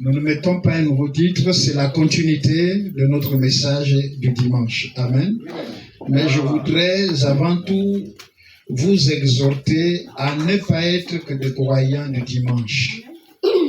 Nous ne mettons pas un nouveau titre, c'est la continuité de notre message du dimanche. Amen. Mais je voudrais avant tout vous exhorter à ne pas être que des croyants du dimanche.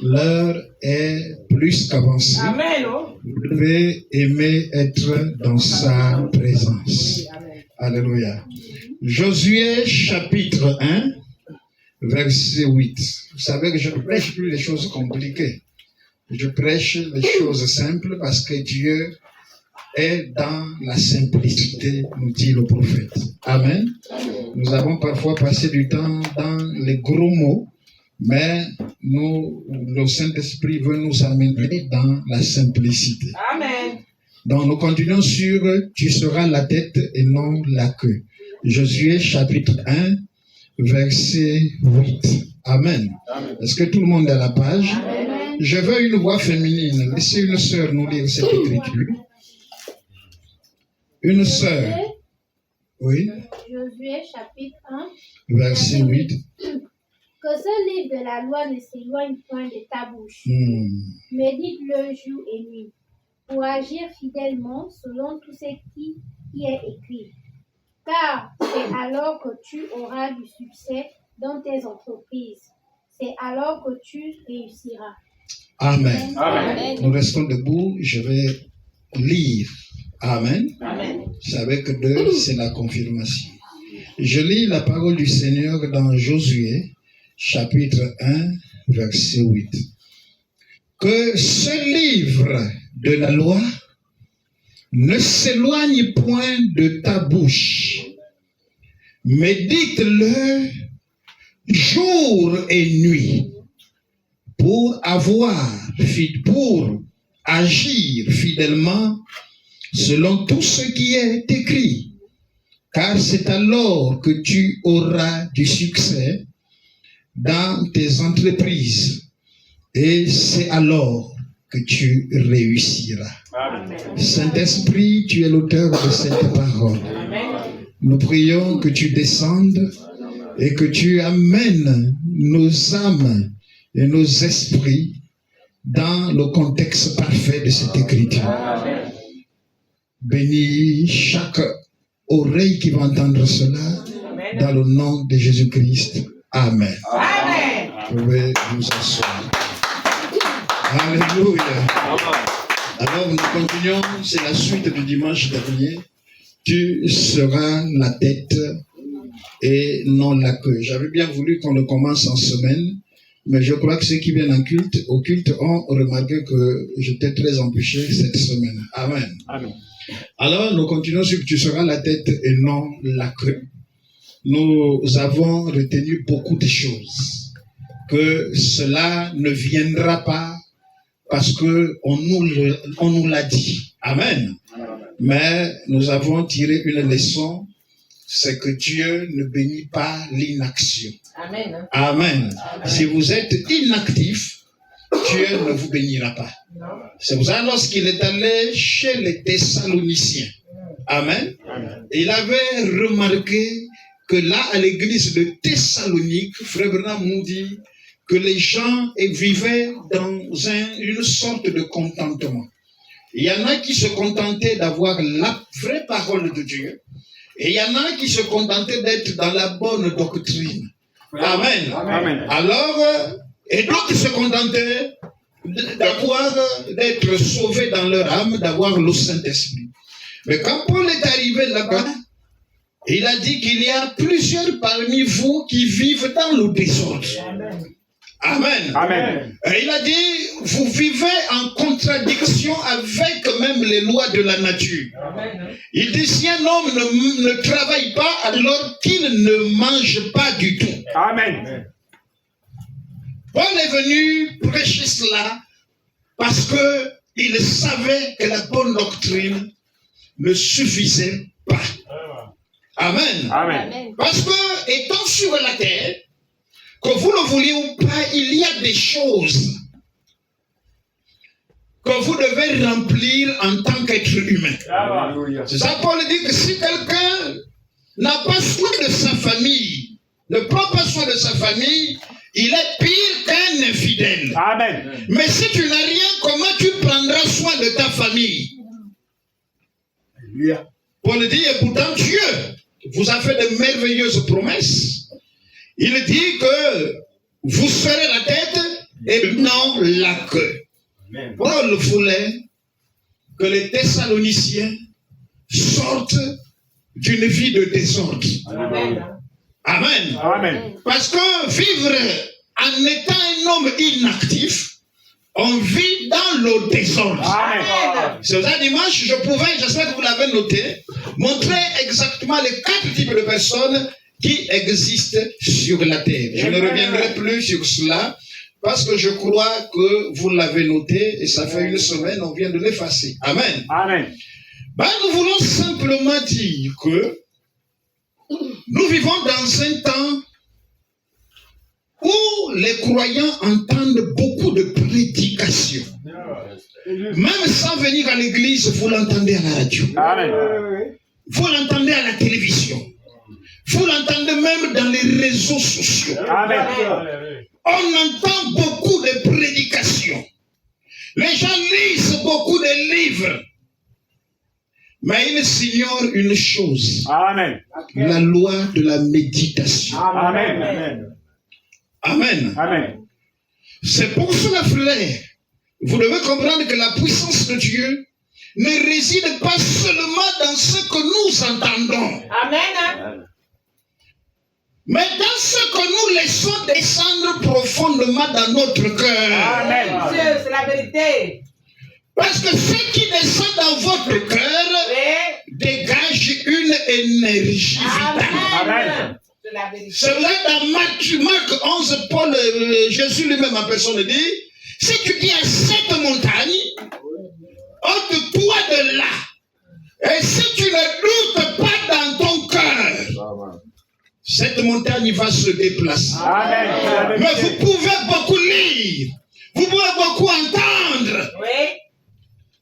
L'heure est plus qu'avancée. Vous devez aimer être dans sa présence. Alléluia. Josué chapitre 1, verset 8. Vous savez que je ne prêche plus les choses compliquées. Je prêche les choses simples parce que Dieu est dans la simplicité, nous dit le prophète. Amen. Nous avons parfois passé du temps dans les gros mots, mais le Saint-Esprit veut nous amener dans la simplicité. Amen. Donc nous continuons sur « Tu seras la tête et non la queue ». Josué chapitre 1, verset 8. Amen. Amen. Est-ce que tout le monde est à la page? Amen. Je veux une voix féminine. Laissez une sœur nous lire cette écriture. Une sœur. Oui. Josué chapitre 1. Verset 8. Que ce livre de la loi ne s'éloigne point de ta bouche. Médite-le jour et nuit, pour agir fidèlement selon tout ce qui y est écrit. Car c'est alors que tu auras du succès dans tes entreprises. C'est alors que tu réussiras. Amen. Amen. Nous restons debout. Je vais lire. Amen. Amen. Vous savez que 2, c'est la confirmation. Je lis la parole du Seigneur dans Josué, chapitre 1, verset 8. Que ce livre de la loi ne s'éloigne point de ta bouche. Médite-le jour et nuit pour agir fidèlement selon tout ce qui est écrit. Car c'est alors que tu auras du succès dans tes entreprises. Et c'est alors que tu réussiras. Amen. Saint-Esprit, tu es l'auteur de cette parole. Amen. Nous prions que tu descendes et que tu amènes nos âmes et nos esprits dans le contexte parfait de cette écriture. Amen. Bénis chaque oreille qui va entendre cela. Amen. Dans le nom de Jésus-Christ. Amen. Amen. Vous pouvez vous asseoir. Alléluia. Alors nous continuons, c'est la suite du dimanche dernier. Tu seras la tête et non la queue. J'avais bien voulu qu'on le commence en semaine, mais je crois que ceux qui viennent au culte ont remarqué que j'étais très empêché cette semaine. Amen. Amen. Alors nous continuons sur tu seras la tête et non la queue. Nous avons retenu beaucoup de choses. Que cela ne viendra pas parce que on nous l'a dit. Amen. Mais nous avons tiré une leçon, c'est que Dieu ne bénit pas l'inaction. Amen. Amen. Si vous êtes inactif, Dieu ne vous bénira pas. C'est pour ça lorsqu'il est allé chez les Thessaloniciens. Amen. Il avait remarqué que là, à l'église de Thessalonique, Frère Branham nous dit que les gens vivaient dans une sorte de contentement. Il y en a qui se contentaient d'avoir la vraie parole de Dieu, et il y en a qui se contentaient d'être dans la bonne doctrine. Amen. Amen. Alors, et d'autres se contentaient d'être sauvés dans leur âme, d'avoir le Saint-Esprit. Mais quand Paul est arrivé là-bas, il a dit qu'il y a plusieurs parmi vous qui vivent dans le désordre. Amen. Amen. Et il a dit, vous vivez en contradiction avec même les lois de la nature. Amen. Il dit, si un homme ne travaille pas, alors qu'il ne mange pas du tout. Amen. Paul est venu prêcher cela parce qu'il savait que la bonne doctrine ne suffisait pas. Amen. Amen. Parce que, étant sur la terre, que vous le vouliez ou pas, il y a des choses que vous devez remplir en tant qu'être humain. C'est ça, Paul dit que si quelqu'un n'a pas soin de sa famille, ne prend pas soin de sa famille, il est pire qu'un infidèle. Amen. Mais si tu n'as rien, comment tu prendras soin de ta famille? Alléluia. Paul dit, et pourtant Dieu vous a fait de merveilleuses promesses. Il dit que vous serez la tête et non la queue. Amen. Paul voulait que les Thessaloniciens sortent d'une vie de désordre. Amen. Amen. Amen. Parce que vivre en étant un homme inactif, on vit dans le désordre. Amen. Ce dimanche, j'espère que vous l'avez noté, montrer exactement les 4 types de personnes qui existent sur la terre. Je ne reviendrai plus sur cela parce que je crois que vous l'avez noté et ça fait une semaine, on vient de l'effacer. Amen. Amen. Ben, nous voulons simplement dire que nous vivons dans un temps où les croyants entendent beaucoup de prédications. Même sans venir à l'église, vous l'entendez à la radio. Amen. Vous l'entendez à la télévision. Vous l'entendez même dans les réseaux sociaux. Amen. On entend beaucoup de prédications. Les gens lisent beaucoup de livres. Mais ils s'ignorent une chose. Amen. La loi de la méditation. Amen. Amen. Amen. C'est pour cela, frère, vous devez comprendre que la puissance de Dieu ne réside pas seulement dans ce que nous entendons. Amen. Mais dans ce que nous laissons descendre profondément dans notre cœur. Amen. Dieu, c'est la vérité. Parce que ce qui descend dans votre cœur Oui. dégage une énergie vitale. Amen. C'est la vérité. C'est là dans Marc 11, Jésus lui-même en personne dit, si tu dis à cette montagne, ôte-toi de là. Et si tu ne doutes pas dans ton cœur, cette montagne va se déplacer. Amen. Mais vous pouvez beaucoup lire, vous pouvez beaucoup entendre. Oui.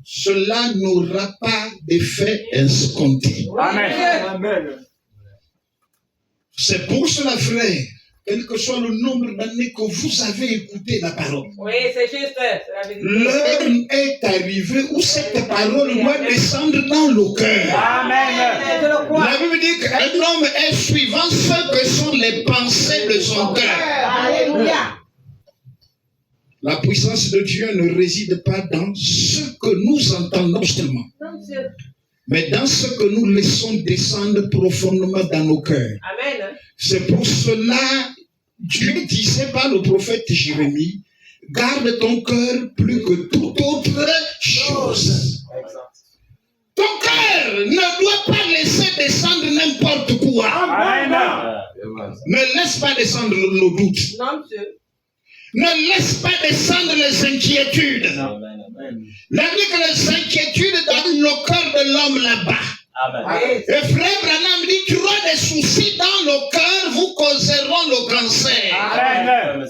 Cela n'aura pas d'effet escompté. Amen. C'est pour cela, frère, quel que soit le nombre d'années que vous avez écouté la parole, Oui, c'est juste. C'est la vérité. l'heure est arrivée où cette parole doit descendre dans le cœur. Amen. Je le crois. La Bible dit qu'un homme est suivant ce que sont les pensées de son cœur. Alléluia. La puissance de Dieu ne réside pas dans ce que nous entendons seulement, Non, Dieu. mais dans ce que nous laissons descendre profondément dans nos cœurs. Amen. C'est pour cela, Dieu disait par le prophète Jérémie, garde ton cœur plus que toute autre chose. Ton cœur ne doit pas laisser descendre n'importe quoi. Amen. Ne laisse pas descendre le doute. Non, Dieu. Ne laisse pas descendre les inquiétudes. La dit que les inquiétudes dans le cœur de l'homme là-bas. Oui. Et frère Branham dit, trop de soucis dans le cœur vous causeront le cancer. Amen.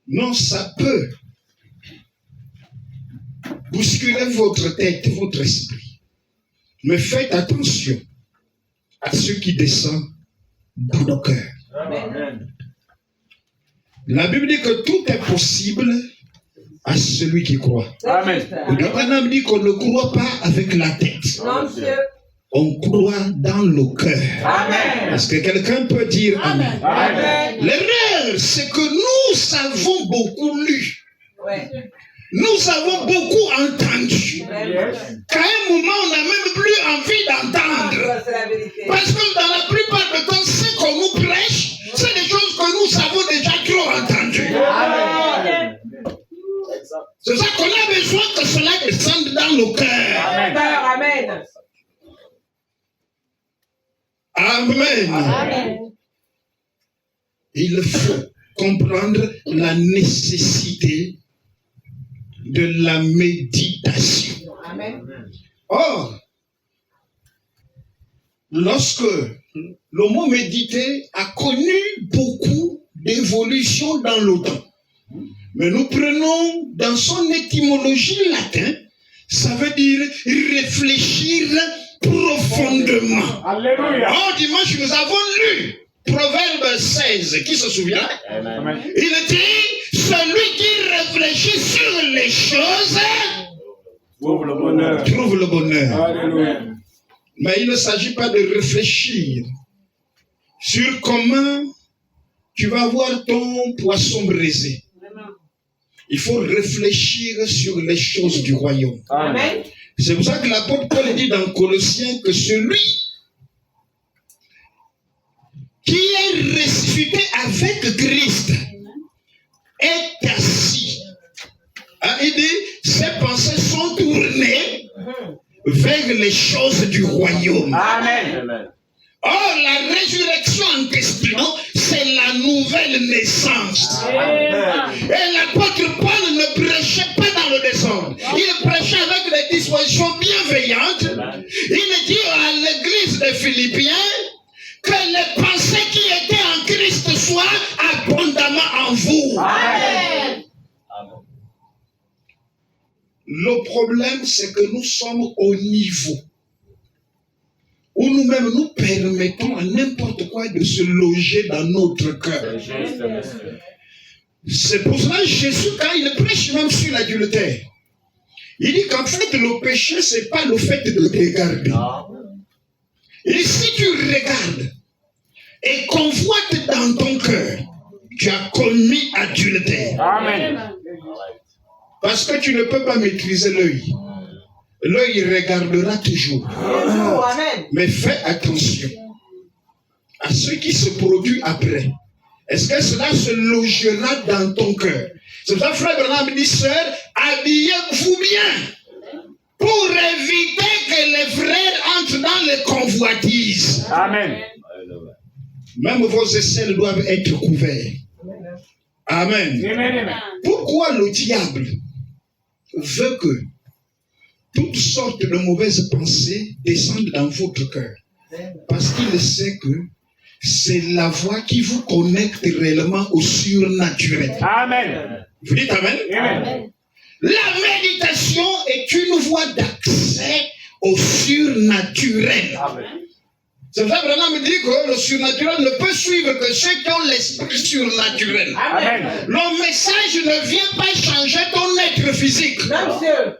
Non, ça peut bousculer votre tête, votre esprit. Mais faites attention à ce qui descend dans nos cœurs. Amen. La Bible dit que tout est possible à celui qui croit. Amen. Le Branham dit qu'on ne croit pas avec la tête. Non, Dieu. On croit dans le cœur. Amen. Est-ce que quelqu'un peut dire Amen? Amen. L'erreur, c'est que nous avons beaucoup lu. Ouais. Nous avons beaucoup entendu. Amen. Qu'à un moment, on n'a même plus envie d'entendre. C'est la vérité. Parce que dans la plupart du temps, ce qu'on nous prêche, c'est des choses que nous avons déjà trop entendues. Amen. C'est ça qu'on a besoin que cela descende dans nos cœurs. Amen. Amen. Amen. Il faut comprendre la nécessité de la méditation. Amen. Or, lorsque le mot méditer a connu beaucoup d'évolution dans le temps, mais nous prenons dans son étymologie latine, ça veut dire réfléchir profondément. Alléluia. Or, dimanche, nous avons lu Proverbe 16, qui se souvient? Amen. Il dit, celui qui réfléchit sur les choses Trouve le bonheur. trouve le bonheur. Alléluia. Mais il ne s'agit pas de réfléchir sur comment tu vas avoir ton poisson braisé. Il faut réfléchir sur les choses du royaume. Amen. C'est pour ça que l'apôtre Paul dit dans Colossiens que celui qui est ressuscité avec Christ est assis. Hein, il dit, ses pensées sont tournées vers les choses du royaume. Amen. Amen. Or, la résurrection en question, c'est la nouvelle naissance. Amen. Et l'apôtre Paul ne prêchait pas dans le désordre. Il prêchait avec des dispositions bienveillantes. Amen. Il dit à l'église des Philippiens que les pensées qui étaient en Christ soient abondamment en vous. Amen. Amen. Le problème, c'est que nous sommes au niveau où nous-mêmes nous permettons à n'importe quoi de se loger dans notre cœur. C'est juste, monsieur. C'est pour cela que Jésus, quand il prêche même sur l'adultère, il dit qu'en fait, le péché, ce n'est pas le fait de regarder. Non. Il dit, si tu regardes et convoites dans ton cœur, tu as commis adultère. Amen. Parce que tu ne peux pas maîtriser l'œil. L'œil regardera toujours. Toujours. Amen. Mais fais attention à ce qui se produit après. Est-ce que cela se logera dans ton cœur? C'est pour ça que Frère Branham dit, sœur, habillez-vous bien pour éviter que les frères entrent dans les convoitises. Amen. Même vos aisselles doivent être couverts. Amen. Amen. Pourquoi le diable veut que toutes sortes de mauvaises pensées descendent dans votre cœur? Parce qu'il sait que c'est la voie qui vous connecte réellement au surnaturel. Amen. Vous dites Amen? Amen. La méditation est une voie d'accès au surnaturel. Amen. C'est vrai, Branham me dit que le surnaturel ne peut suivre que ceux qui ont l'esprit surnaturel. Amen. Le message ne vient pas changer ton être physique. Non, monsieur.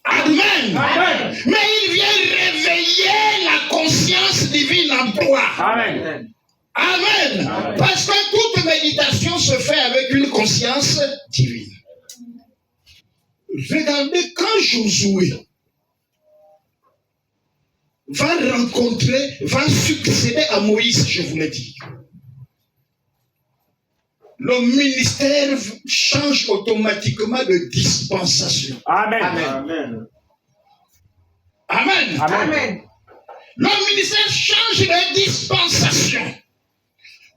Amen. Amen. Mais il vient réveiller la conscience divine en toi. Amen. Amen. Amen. Parce que toute méditation se fait avec une conscience divine. Regardez quand Josué va succéder à Moïse, je vous l'ai dit. Le ministère change automatiquement de dispensation. Amen. Amen. Amen. Amen. Le ministère change de dispensation.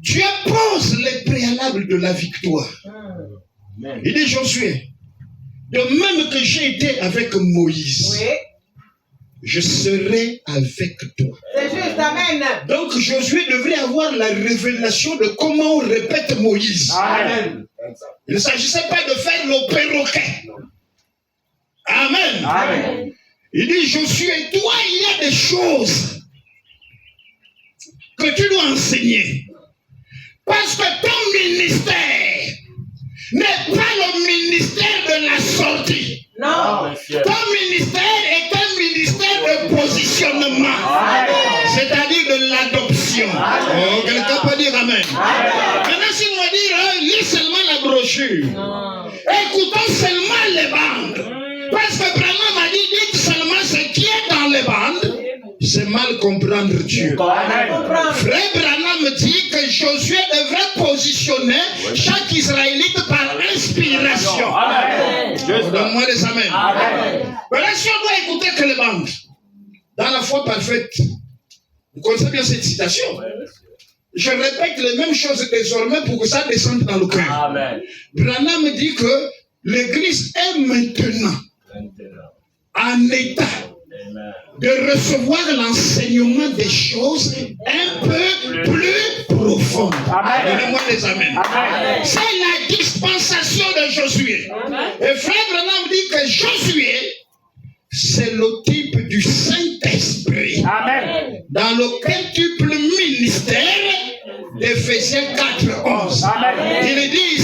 Dieu pose les préalables de la victoire. Amen. Il dit Josué, de même que j'ai été avec Moïse, Oui. je serai avec toi. C'est juste. Amen. Donc Josué devrait avoir la révélation de comment on répète Moïse. Amen. Il ne s'agissait pas de faire le perroquet. Amen. Amen. Il dit Josué, toi, il y a des choses que tu dois enseigner. Parce que ton ministère n'est pas le ministère de la sortie. Non. Ton ministère est un ministère de positionnement. C'est-à-dire de l'adoption. Oh, quelqu'un peut dire Amen. Maintenant, si on va dire, lis seulement la brochure. Écoutons seulement les bandes. Parce que Branham m'a dit, dites seulement ce qui est dans les bandes. C'est mal comprendre Dieu. Amen. Frère Branham dit que Josué devrait positionner chaque Israélite par inspiration. Amen. Donne-moi des Amen. Amen. Maintenant, si on doit écouter que les bandes, dans la foi parfaite, vous connaissez bien cette citation. Je répète les mêmes choses désormais pour que ça descende dans le cœur. Amen. Branham dit que l'Église est maintenant en état de recevoir l'enseignement des choses un peu plus profondes. Amen. Donnez-moi les Amen. Amen. C'est la dispensation de Josué. Et Frère Branham dit que Josué, c'est le type du Saint-Esprit Amen. dans le quintuple ministère Éphésiens 4, 11. Amen. Il dit